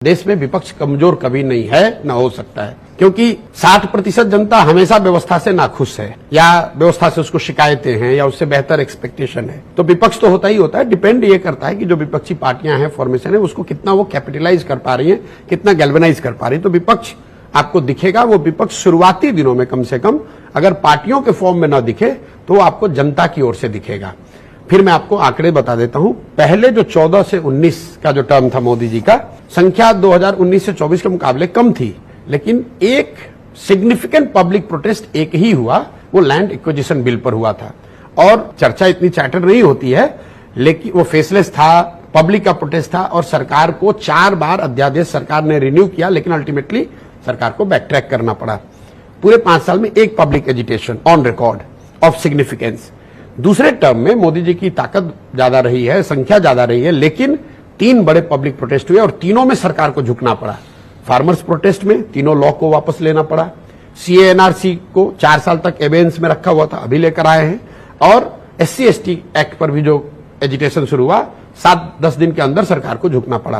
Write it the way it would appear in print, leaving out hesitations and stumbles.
देश में विपक्ष कमजोर कभी नहीं है, न हो सकता है, क्योंकि 60% जनता हमेशा व्यवस्था से नाखुश है या व्यवस्था से उसको शिकायतें हैं या उससे बेहतर एक्सपेक्टेशन है। तो विपक्ष तो होता ही होता है। डिपेंड ये करता है कि जो विपक्षी पार्टियां हैं, फॉर्मेशन है, उसको कितना वो कैपिटलाइज कर पा रही है, कितना गैल्वेनाइज कर पा रही है। तो विपक्ष आपको दिखेगा, वो विपक्ष शुरुआती दिनों में कम से कम अगर पार्टियों के फॉर्म में न दिखे तो आपको जनता की ओर से दिखेगा। फिर मैं आपको आंकड़े बता देता हूं। पहले जो 14 से 19 का जो टर्म था मोदी जी का, संख्या 2019 से 24 के मुकाबले कम थी, लेकिन एक सिग्निफिकेंट पब्लिक प्रोटेस्ट एक ही हुआ, वो लैंड एक्विजिशन बिल पर हुआ था। और चर्चा इतनी चैटर नहीं होती है, लेकिन वो फेसलेस था, पब्लिक का प्रोटेस्ट था और सरकार को 4 बार अध्यादेश सरकार ने रिन्यू किया, लेकिन अल्टीमेटली सरकार को बैक ट्रैक करना पड़ा। पूरे 5 साल में एक public agitation on record of significance. दूसरे टर्म में मोदी जी की ताकत ज्यादा रही है, संख्या ज्यादा रही है, लेकिन 3 बड़े पब्लिक प्रोटेस्ट हुए और तीनों में सरकार को झुकना पड़ा। फार्मर्स प्रोटेस्ट में तीनों लॉ को वापस लेना पड़ा, सीए एनआरसी को 4 साल तक एबेंस में रखा हुआ था, अभी लेकर आए हैं, और SC ST एक्ट पर भी जो एजिटेशन शुरू हुआ, 7-10 दिन के अंदर सरकार को झुकना पड़ा।